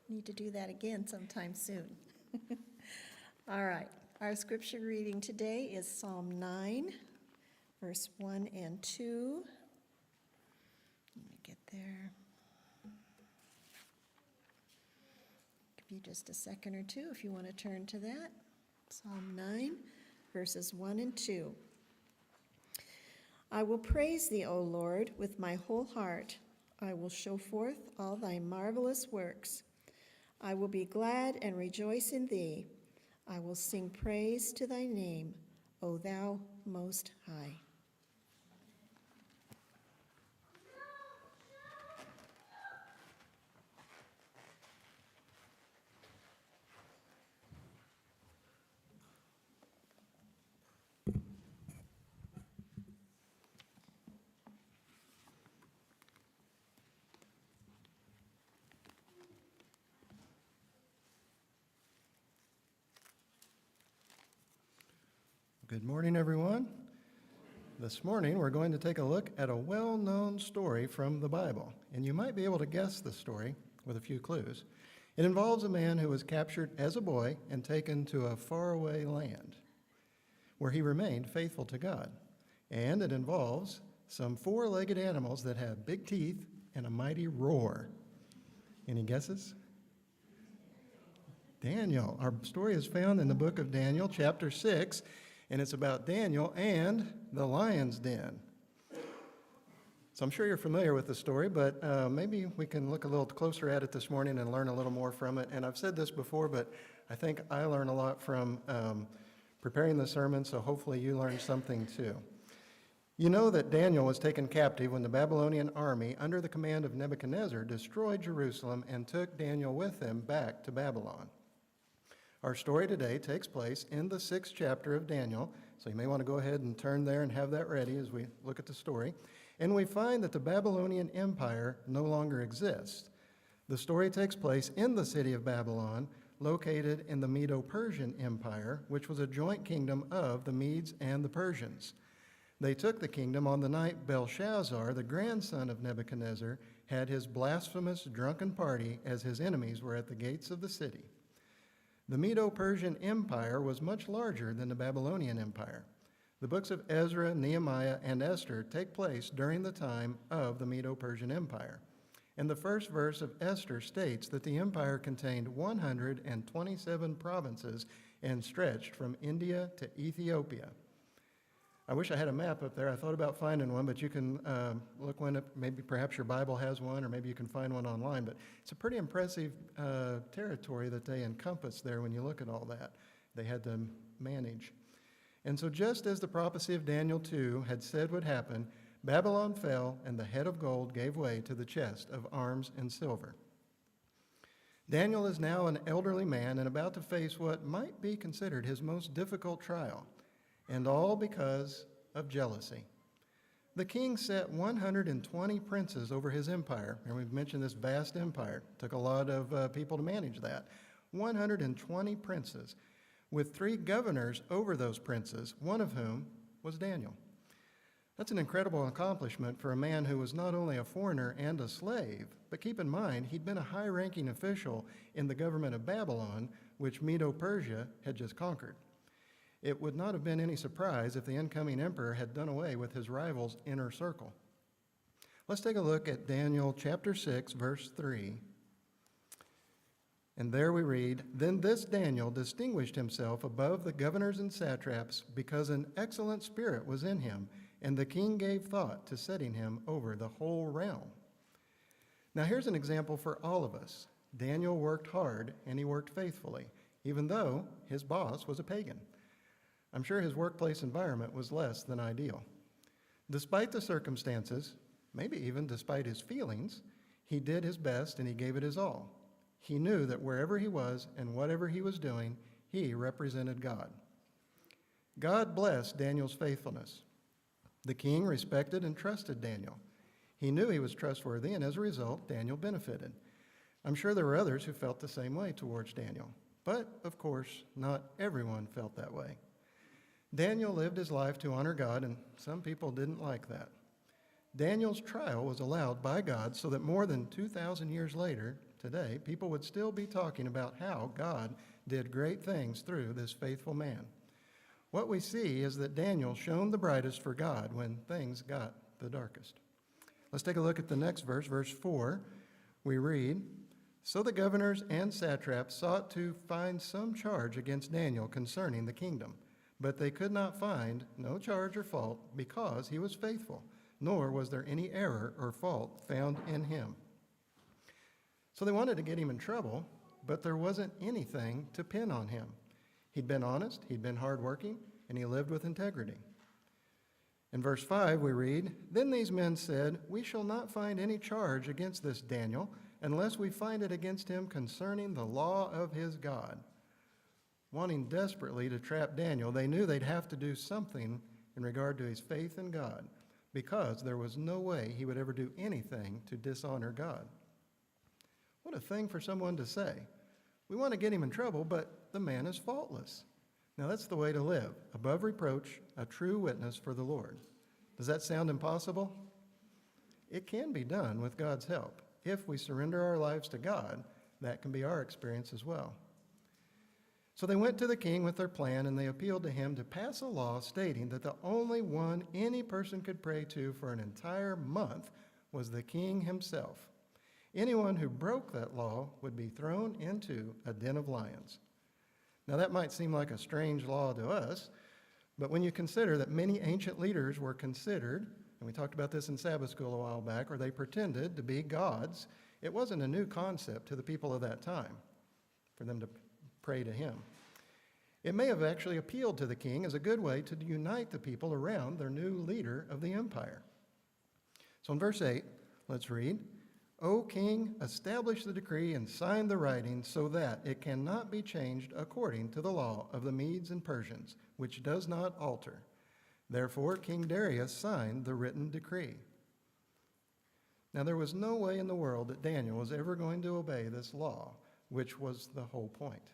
Need to do that again sometime soon. All right, our scripture reading today is Psalm 9, verse 1 and 2. Let me get there. Give you just a second or two if you want to turn to that. Psalm 9, verses 1 and 2. I will praise thee, O Lord, with my whole heart. I will show forth all thy marvelous works. I will be glad and rejoice in thee. I will sing praise to thy name, O thou most high. Good morning, everyone. This morning, we're going to take a look at a well-known story from the Bible, and you might be able to guess the story with a few clues. It involves a man who was captured as a boy and taken to a faraway land where he remained faithful to God. And it involves some four-legged animals that have big teeth and a mighty roar. Any guesses? Daniel. Our story is found in the book of Daniel, chapter 6, and it's about Daniel and the lion's den. So I'm sure you're familiar with the story, but maybe we can look a little closer at it this morning and learn a little more from it. And I've said this before, but I think I learn a lot from preparing the sermon, so hopefully you learn something too. You know that Daniel was taken captive when the Babylonian army, under the command of Nebuchadnezzar, destroyed Jerusalem and took Daniel with them back to Babylon. Our story today takes place in the 6th chapter of Daniel, so you may want to go ahead and turn there and have that ready as we look at the story. And we find that the Babylonian Empire no longer exists. The story takes place in the city of Babylon, located in the Medo-Persian Empire, which was a joint kingdom of the Medes and the Persians. They took the kingdom on the night Belshazzar, the grandson of Nebuchadnezzar, had his blasphemous drunken party as his enemies were at the gates of the city. The Medo-Persian Empire was much larger than the Babylonian Empire. The books of Ezra, Nehemiah, and Esther take place during the time of the Medo-Persian Empire. And the first verse of Esther states that the empire contained 127 provinces and stretched from India to Ethiopia. I wish I had a map up there. I thought about finding one, but you can look one up. Maybe perhaps your Bible has one, or maybe you can find one online. But it's a pretty impressive territory that they encompass there when you look at all that they had to manage. And so just as the prophecy of Daniel 2 had said would happen, Babylon fell and the head of gold gave way to the chest of arms and silver. Daniel is now an elderly man and about to face what might be considered his most difficult trial. And all because of jealousy. The king set 120 princes over his empire, and we've mentioned this vast empire. It took a lot of people to manage that. 120 princes, with 3 governors over those princes, one of whom was Daniel. That's an incredible accomplishment for a man who was not only a foreigner and a slave, but keep in mind, he'd been a high-ranking official in the government of Babylon, which Medo-Persia had just conquered. It would not have been any surprise if the incoming emperor had done away with his rival's inner circle. Let's take a look at Daniel chapter 6, verse 3. And there we read, "Then this Daniel distinguished himself above the governors and satraps because an excellent spirit was in him, and the king gave thought to setting him over the whole realm." Now here's an example for all of us. Daniel worked hard and he worked faithfully, even though his boss was a pagan. I'm sure his workplace environment was less than ideal. Despite the circumstances, maybe even despite his feelings, he did his best and he gave it his all. He knew that wherever he was and whatever he was doing, he represented God. God blessed Daniel's faithfulness. The king respected and trusted Daniel. He knew he was trustworthy, and as a result, Daniel benefited. I'm sure there were others who felt the same way towards Daniel, but of course, not everyone felt that way. Daniel lived his life to honor God, and some people didn't like that. Daniel's trial was allowed by God so that more than 2,000 years later, today, people would still be talking about how God did great things through this faithful man. What we see is that Daniel shone the brightest for God when things got the darkest. Let's take a look at the next verse, verse 4. We read, "So the governors and satraps sought to find some charge against Daniel concerning the kingdom, but they could not find no charge or fault because he was faithful, nor was there any error or fault found in him." So they wanted to get him in trouble, but there wasn't anything to pin on him. He'd been honest, he'd been hardworking, and he lived with integrity. In verse 5 we read, "Then these men said, 'We shall not find any charge against this Daniel unless we find it against him concerning the law of his God.'" Wanting desperately to trap Daniel, they knew they'd have to do something in regard to his faith in God, because there was no way he would ever do anything to dishonor God. What a thing for someone to say. We want to get him in trouble, but the man is faultless. Now that's the way to live, above reproach, a true witness for the Lord. Does that sound impossible? It can be done with God's help. If we surrender our lives to God, that can be our experience as well. So they went to the king with their plan, and they appealed to him to pass a law stating that the only one any person could pray to for an entire month was the king himself. Anyone who broke that law would be thrown into a den of lions. Now that might seem like a strange law to us, but when you consider that many ancient leaders were considered, and we talked about this in Sabbath school a while back, or they pretended to be gods, it wasn't a new concept to the people of that time for them to pray to him. It may have actually appealed to the king as a good way to unite the people around their new leader of the empire. So in verse 8, let's read, "O king, establish the decree and sign the writing so that it cannot be changed according to the law of the Medes and Persians, which does not alter." Therefore, King Darius signed the written decree. Now, there was no way in the world that Daniel was ever going to obey this law, which was the whole point.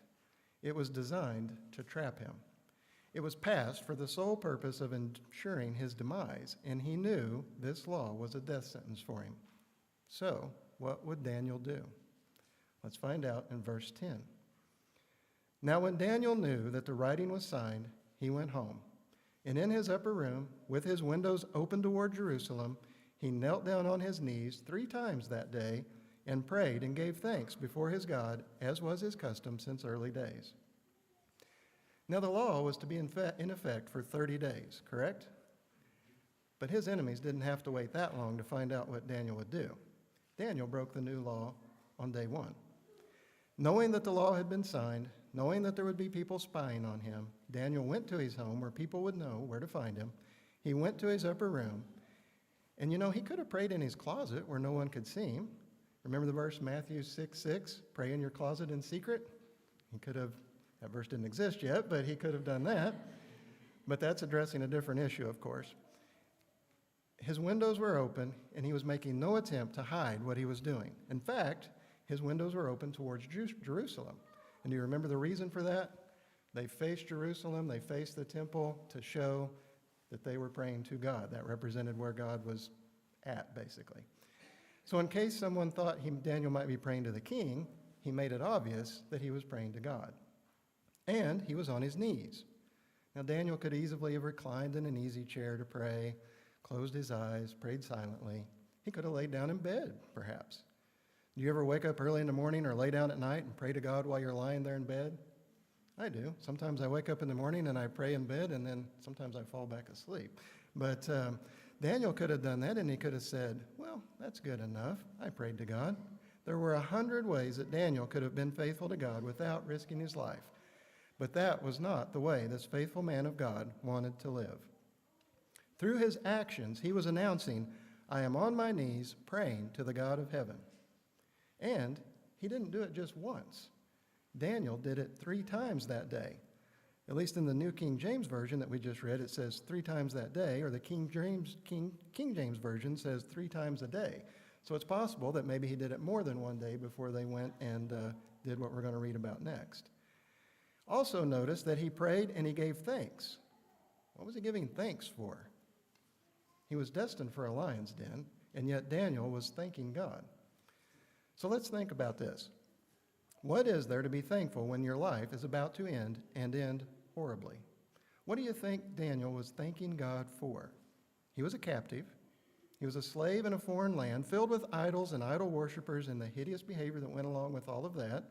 It was designed to trap him. It was passed for the sole purpose of ensuring his demise, and he knew this law was a death sentence for him. So, what would Daniel do? Let's find out in verse 10. "Now when Daniel knew that the writing was signed, he went home. And in his upper room, with his windows open toward Jerusalem, he knelt down on his knees 3 times that day and prayed and gave thanks before his God, as was his custom since early days." Now the law was to be in effect for 30 days, correct? But his enemies didn't have to wait that long to find out what Daniel would do. Daniel broke the new law on day 1. Knowing that the law had been signed, knowing that there would be people spying on him, Daniel went to his home where people would know where to find him. He went to his upper room, and he could have prayed in his closet where no one could see him. Remember the verse, Matthew 6:6, "Pray in your closet in secret"? He could have, that verse didn't exist yet, but he could have done that. But that's addressing a different issue, of course. His windows were open, and he was making no attempt to hide what he was doing. In fact, his windows were open towards Jerusalem. And do you remember the reason for that? They faced Jerusalem, they faced the temple to show that they were praying to God. That represented where God was at, basically. So in case someone thought Daniel might be praying to the king, he made it obvious that he was praying to God. And he was on his knees. Now Daniel could easily have reclined in an easy chair to pray, closed his eyes, prayed silently. He could have laid down in bed, perhaps. Do you ever wake up early in the morning or lay down at night and pray to God while you're lying there in bed? I do. Sometimes I wake up in the morning and I pray in bed, and then sometimes I fall back asleep. But Daniel could have done that, and he could have said, "Well, that's good enough. I prayed to God." There were 100 ways that Daniel could have been faithful to God without risking his life. But that was not the way this faithful man of God wanted to live. Through his actions, he was announcing, "I am on my knees praying to the God of heaven." And he didn't do it just once. Daniel did it 3 times that day. At least in the New King James Version that we just read, it says 3 times that day, or the King James Version says 3 times a day. So it's possible that maybe he did it more than one day before they went and did what we're going to read about next. Also notice that he prayed and he gave thanks. What was he giving thanks for? He was destined for a lion's den, and yet Daniel was thanking God. So let's think about this. What is there to be thankful when your life is about to end and end horribly? What do you think Daniel was thanking God for? He was a captive. He was a slave in a foreign land filled with idols and idol worshippers and the hideous behavior that went along with all of that.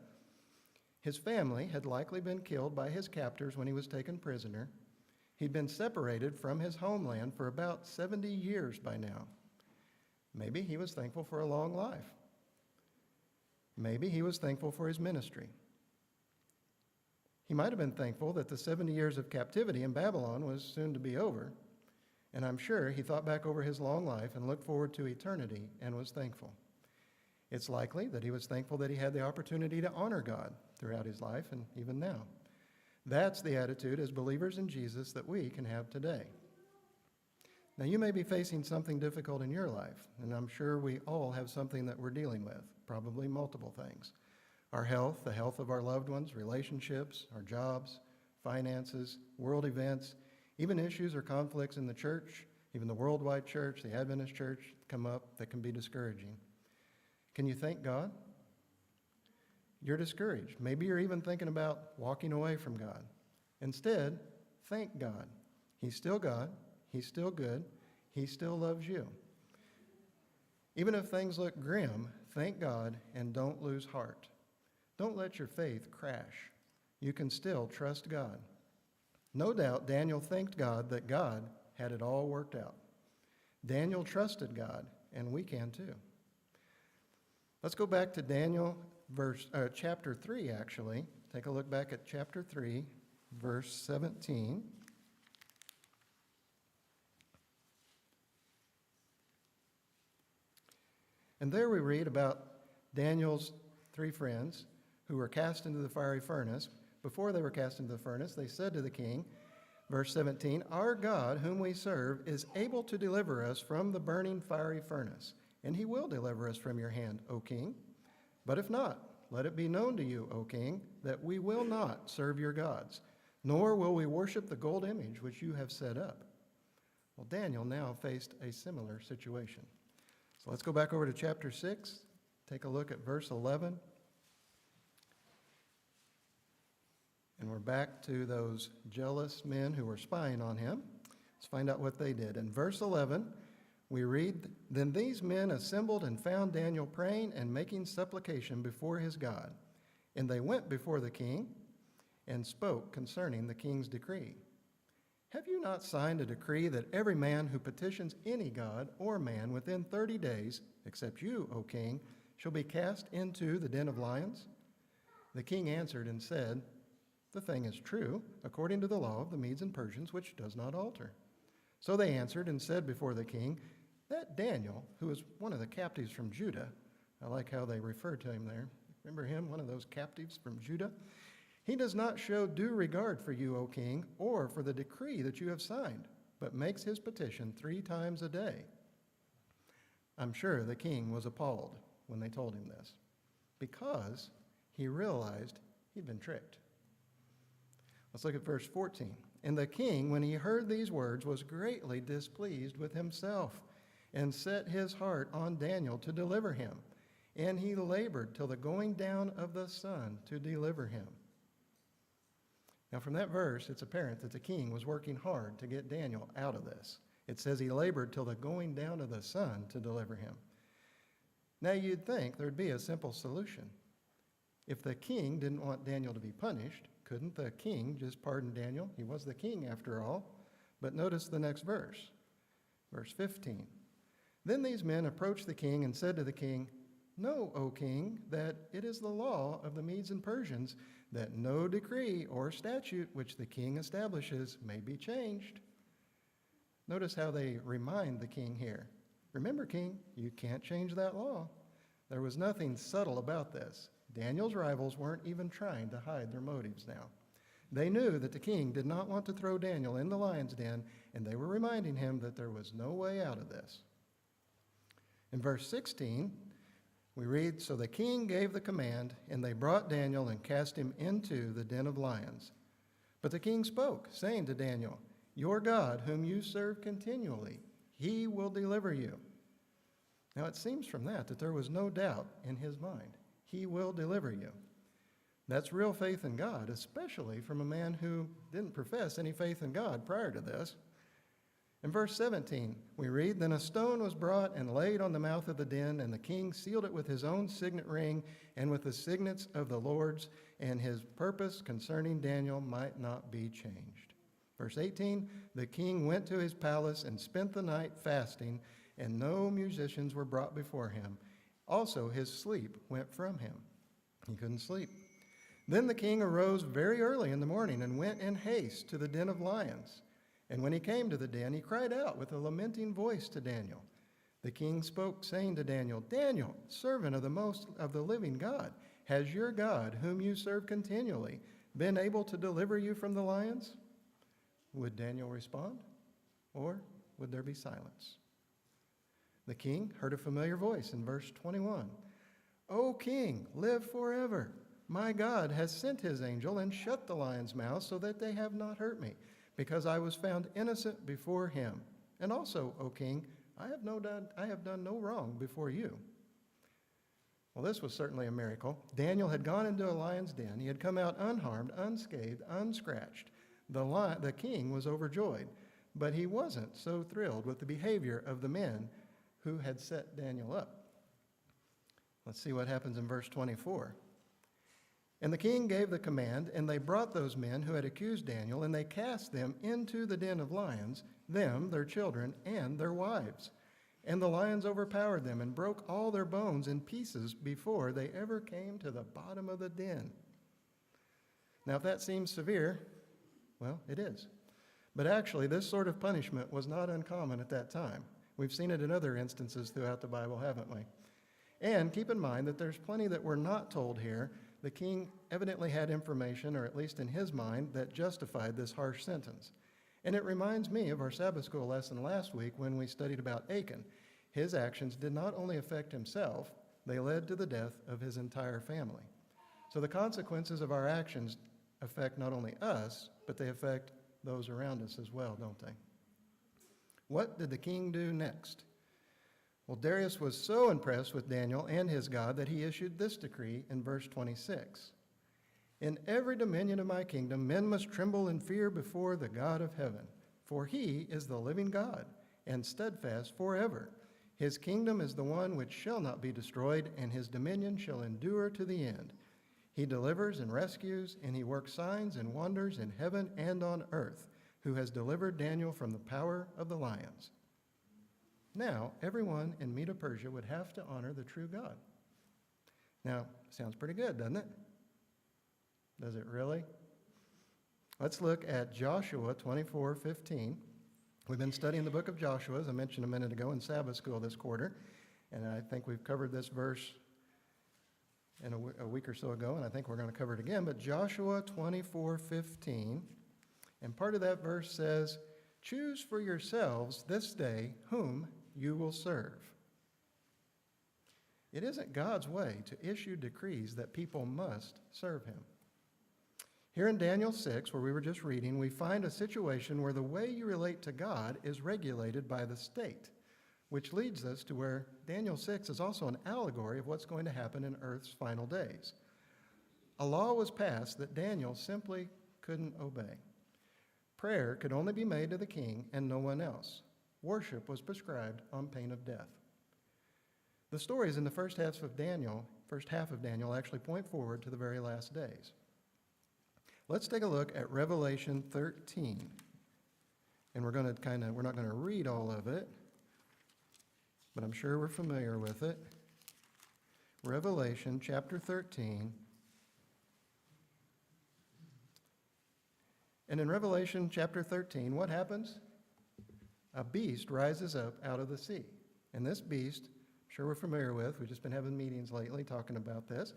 His family had likely been killed by his captors when he was taken prisoner. He'd been separated from his homeland for about 70 years by now. Maybe he was thankful for a long life. Maybe he was thankful for his ministry. He might have been thankful that the 70 years of captivity in Babylon was soon to be over, and I'm sure he thought back over his long life and looked forward to eternity and was thankful. It's likely that he was thankful that he had the opportunity to honor God throughout his life and even now. That's the attitude as believers in Jesus that we can have today. Now, you may be facing something difficult in your life, and I'm sure we all have something that we're dealing with, probably multiple things. Our health, the health of our loved ones, relationships, our jobs, finances, world events, even issues or conflicts in the church, even the worldwide church, the Adventist church, come up that can be discouraging. Can you thank God? You're discouraged. Maybe you're even thinking about walking away from God. Instead, thank God. He's still God. He's still good. He still loves you. Even if things look grim, thank God and don't lose heart. Don't let your faith crash. You can still trust God. No doubt Daniel thanked God that God had it all worked out. Daniel trusted God, and we can too. Let's go back to Daniel chapter 3, actually. Take a look back at chapter 3, verse 17. And there we read about Daniel's 3 friends who were cast into the fiery furnace. Before they were cast into the furnace, they said to the king, verse 17, "Our God, whom we serve, is able to deliver us from the burning fiery furnace, and he will deliver us from your hand, O king. But if not, let it be known to you, O king, that we will not serve your gods, nor will we worship the gold image which you have set up." Well, Daniel now faced a similar situation. So let's go back over to chapter 6, take a look at verse 11. And we're back to those jealous men who were spying on him. Let's find out what they did. In verse 11, we read, "Then these men assembled and found Daniel praying and making supplication before his God. And they went before the king and spoke concerning the king's decree. 'Have you not signed a decree that every man who petitions any god or man within 30 days, except you, O king, shall be cast into the den of lions?' The king answered and said, 'The thing is true, according to the law of the Medes and Persians, which does not alter.' So they answered and said before the king, 'That Daniel, who is one of the captives from Judah,'" I like how they refer to him there. Remember him, one of those captives from Judah? "He does not show due regard for you, O king, or for the decree that you have signed, but makes his petition 3 times a day." I'm sure the king was appalled when they told him this, because he realized he'd been tricked. Let's look at verse 14. "And the king, when he heard these words, was greatly displeased with himself, and set his heart on Daniel to deliver him. And he labored till the going down of the sun to deliver him." Now, from that verse, it's apparent that the king was working hard to get Daniel out of this. It says he labored till the going down of the sun to deliver him. Now, you'd think there'd be a simple solution. If the king didn't want Daniel to be punished, couldn't the king just pardon Daniel? He was the king after all. But notice the next verse, verse 15. "Then these men approached the king and said to the king, 'Know, O king, that it is the law of the Medes and Persians that no decree or statute which the king establishes may be changed.'" Notice how they remind the king here. Remember, king, you can't change that law. There was nothing subtle about this. Daniel's rivals weren't even trying to hide their motives now. They knew that the king did not want to throw Daniel in the lion's den, and they were reminding him that there was no way out of this. In verse 16, we read, "So the king gave the command, and they brought Daniel and cast him into the den of lions. But the king spoke, saying to Daniel, 'Your God, whom you serve continually, he will deliver you.'" Now it seems from that there was no doubt in his mind. He will deliver you. That's real faith in God, especially from a man who didn't profess any faith in God prior to this. In verse 17, we read, "Then a stone was brought and laid on the mouth of the den, and the king sealed it with his own signet ring and with the signets of the Lord's, and his purpose concerning Daniel might not be changed." Verse 18, "The king went to his palace and spent the night fasting, and no musicians were brought before him. Also his sleep went from him." He couldn't sleep. "Then the king arose very early in the morning and went in haste to the den of lions. And when he came to the den, he cried out with a lamenting voice to Daniel. The king spoke, saying to Daniel, 'Daniel, servant of the living God, has your God, whom you serve continually, been able to deliver you from the lions?' Would Daniel respond, or would there be silence? The king heard a familiar voice in verse 21. "O king, live forever. My God has sent his angel and shut the lions' mouths so that they have not hurt me, because I was found innocent before him. And also, O king, I have done no wrong before you." Well, this was certainly a miracle. Daniel had gone into a lion's den. He had come out unharmed, unscathed, unscratched. The king was overjoyed, but he wasn't so thrilled with the behavior of the men who had set Daniel up. Let's see what happens in verse 24. "And the king gave the command, and they brought those men who had accused Daniel, and they cast them into the den of lions, them, their children, and their wives. And the lions overpowered them and broke all their bones in pieces before they ever came to the bottom of the den." Now, if that seems severe, well, it is. But actually, this sort of punishment was not uncommon at that time. We've seen it in other instances throughout the Bible, haven't we? And keep in mind that there's plenty that we're not told here. The king evidently had information, or at least in his mind, that justified this harsh sentence. And it reminds me of our Sabbath school lesson last week when we studied about Achan. His actions did not only affect himself, they led to the death of his entire family. So the consequences of our actions affect not only us, but they affect those around us as well, don't they? What did the king do next? Well, Darius was so impressed with Daniel and his God that he issued this decree in verse 26. "In every dominion of my kingdom, men must tremble in fear before the God of heaven, for he is the living God and steadfast forever. His kingdom is the one which shall not be destroyed, and his dominion shall endure to the end. He delivers and rescues, and he works signs and wonders in heaven and on earth, who has delivered Daniel from the power of the lions." Now, everyone in Medo-Persia would have to honor the true God. Now, sounds pretty good, doesn't it? Does it really? Let's look at Joshua 24:15. We've been studying the book of Joshua, as I mentioned a minute ago, in Sabbath school this quarter, and I think we've covered this verse in a week or so ago, and I think we're going to cover it again. But Joshua 24:15, and part of that verse says, "Choose for yourselves this day whom you will serve." It isn't God's way to issue decrees that people must serve him. Here in Daniel 6, where we were just reading, we find a situation where the way you relate to God is regulated by the state, which leads us to where Daniel 6 is also an allegory of what's going to happen in earth's final days. A law was passed that Daniel simply couldn't obey. Prayer could only be made to the king and no one else. Worship was prescribed on pain of death. The stories in the first half of Daniel actually point forward to the very last days. Let's take a look at Revelation 13. And we're not going to read all of it, but I'm sure we're familiar with it. Revelation chapter 13. And in Revelation chapter 13, what happens? A beast rises up out of the sea. And this beast, I'm sure we're familiar with, we've just been having meetings lately talking about this,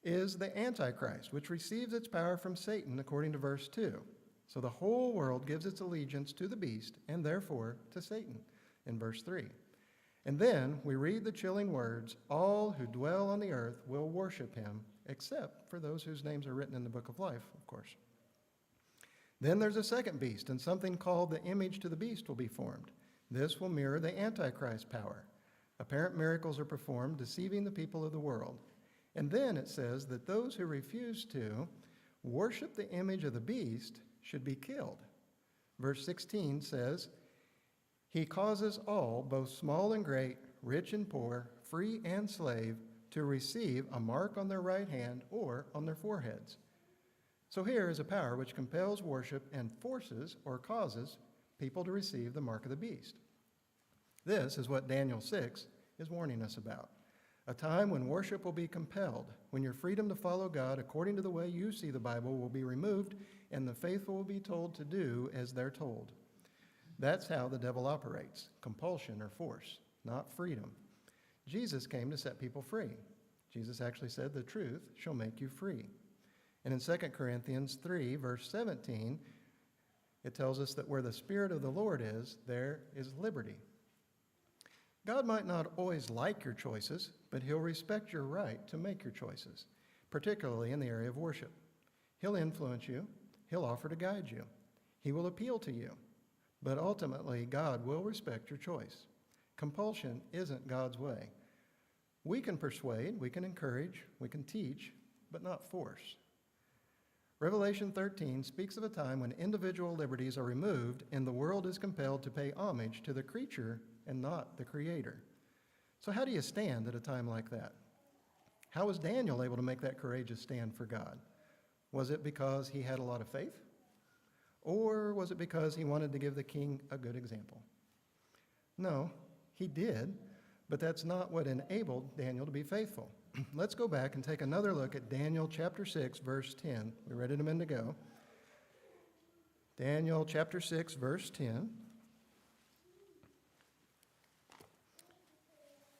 is the Antichrist, which receives its power from Satan, according to verse 2. So the whole world gives its allegiance to the beast, and therefore to Satan, in verse 3. And then we read the chilling words, "All who dwell on the earth will worship him, except for those whose names are written in the book of life," of course. Then there's a second beast, and something called the image to the beast will be formed. This will mirror the Antichrist power. Apparent miracles are performed, deceiving the people of the world. And then it says that those who refuse to worship the image of the beast should be killed. Verse 16 says, He causes all, both small and great, rich and poor, free and slave, to receive a mark on their right hand or on their foreheads. So here is a power which compels worship and forces or causes people to receive the mark of the beast. This is what Daniel 6 is warning us about. A time when worship will be compelled, when your freedom to follow God according to the way you see the Bible will be removed, and the faithful will be told to do as they're told. That's how the devil operates, compulsion or force, not freedom. Jesus came to set people free. Jesus actually said, the truth shall make you free. And in 2 Corinthians 3, verse 17, it tells us that where the Spirit of the Lord is, there is liberty. God might not always like your choices, but He'll respect your right to make your choices, particularly in the area of worship. He'll influence you. He'll offer to guide you. He will appeal to you. But ultimately, God will respect your choice. Compulsion isn't God's way. We can persuade, we can encourage, we can teach, but not force. Revelation 13 speaks of a time when individual liberties are removed and the world is compelled to pay homage to the creature and not the Creator. So how do you stand at a time like that? How was Daniel able to make that courageous stand for God? Was it because he had a lot of faith? Or was it because he wanted to give the king a good example? No, he did, but that's not what enabled Daniel to be faithful. Let's go back and take another look at Daniel chapter 6, verse 10. We read it a minute ago. Daniel chapter 6, verse 10.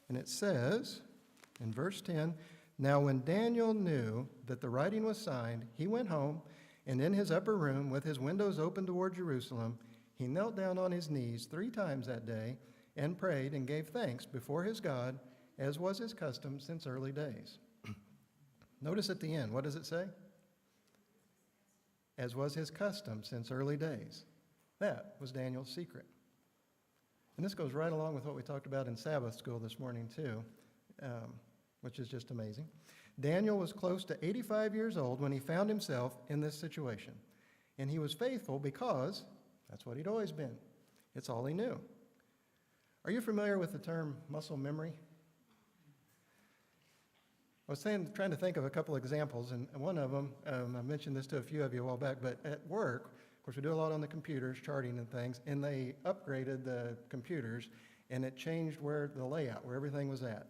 And it says in verse 10, Now when Daniel knew that the writing was signed, he went home, and in his upper room, with his windows open toward Jerusalem, he knelt down on his knees 3 times that day and prayed and gave thanks before his God, as was his custom since early days. Notice at the end, what does it say? As was his custom since early days. That was Daniel's secret. And this goes right along with what we talked about in Sabbath school this morning too, which is just amazing. Daniel was close to 85 years old when he found himself in this situation. And he was faithful because that's what he'd always been. It's all he knew. Are you familiar with the term muscle memory? I was trying to think of a couple examples, and one of them, I mentioned this to a few of you a while back, but at work, of course, we do a lot on the computers, charting and things, and they upgraded the computers, and it changed where the layout, where everything was at.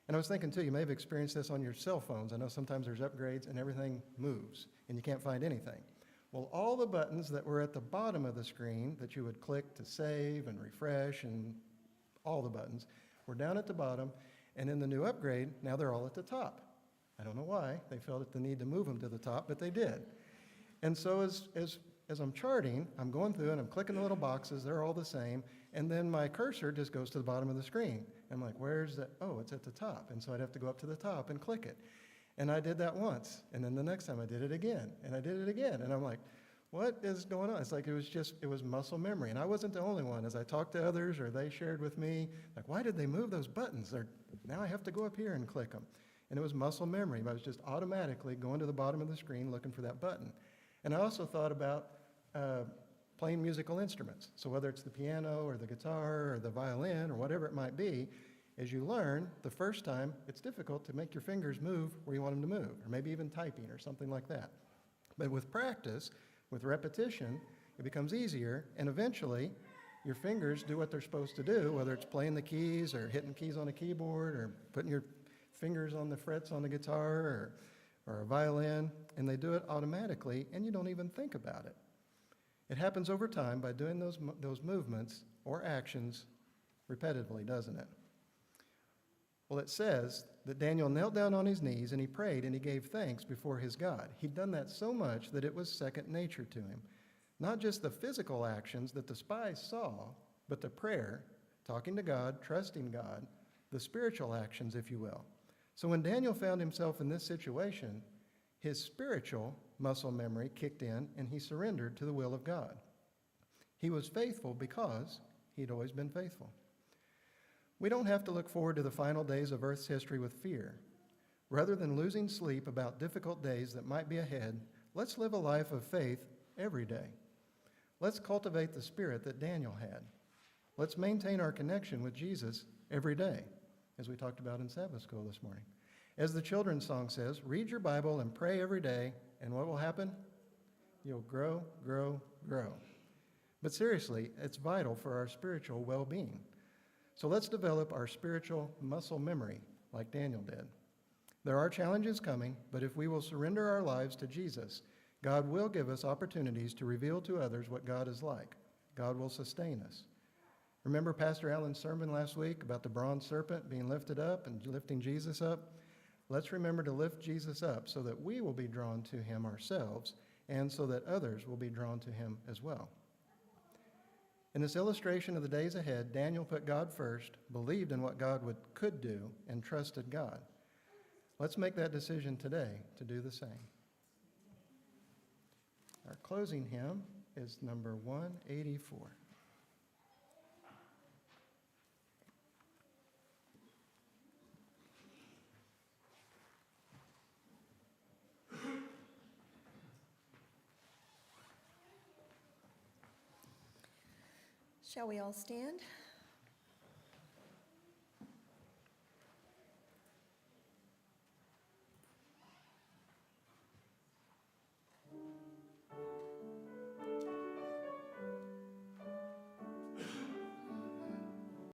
And I was thinking, too, you may have experienced this on your cell phones. I know sometimes there's upgrades, and everything moves, and you can't find anything. Well, all the buttons that were at the bottom of the screen that you would click to save and refresh, and all the buttons, were down at the bottom, and in the new upgrade, now they're all at the top. I don't know why. They felt the need to move them to the top, but they did. And so as I'm charting, I'm going through and I'm clicking the little boxes. They're all the same. And then my cursor just goes to the bottom of the screen. I'm like, where's that? Oh, it's at the top. And so I'd have to go up to the top and click it. And I did that once. And then the next time I did it again. And I did it again. And I'm like, what is going on? It's like it was muscle memory. And I wasn't the only one. As I talked to others or they shared with me, like, why did they move those buttons? Now I have to go up here and click them. And it was muscle memory. I was just automatically going to the bottom of the screen looking for that button. And I also thought about playing musical instruments. So whether it's the piano or the guitar or the violin or whatever it might be, as you learn, the first time, it's difficult to make your fingers move where you want them to move, or maybe even typing or something like that. But with practice, with repetition, it becomes easier, and eventually your fingers do what they're supposed to do, whether it's playing the keys or hitting keys on a keyboard or putting your fingers on the frets on the guitar or a violin, and they do it automatically, and you don't even think about it. It happens over time by doing those movements or actions repetitively, doesn't it? Well, it says that Daniel knelt down on his knees and he prayed and he gave thanks before his God. He'd done that so much that it was second nature to him. Not just the physical actions that the spies saw, but the prayer, talking to God, trusting God, the spiritual actions, if you will. So when Daniel found himself in this situation, his spiritual muscle memory kicked in and he surrendered to the will of God. He was faithful because he'd always been faithful. We don't have to look forward to the final days of Earth's history with fear. Rather than losing sleep about difficult days that might be ahead, let's live a life of faith every day. Let's cultivate the spirit that Daniel had. Let's maintain our connection with Jesus every day, as we talked about in Sabbath school this morning. As the children's song says, read your Bible and pray every day, and what will happen? You'll grow, grow, grow. But seriously, it's vital for our spiritual well-being. So let's develop our spiritual muscle memory like Daniel did. There are challenges coming, but if we will surrender our lives to Jesus, God will give us opportunities to reveal to others what God is like. God will sustain us. Remember Pastor Allen's sermon last week about the bronze serpent being lifted up and lifting Jesus up? Let's remember to lift Jesus up so that we will be drawn to him ourselves and so that others will be drawn to him as well. In this illustration of the days ahead, Daniel put God first, believed in what God could do, and trusted God. Let's make that decision today to do the same. Our closing hymn is number 184. Shall we all stand?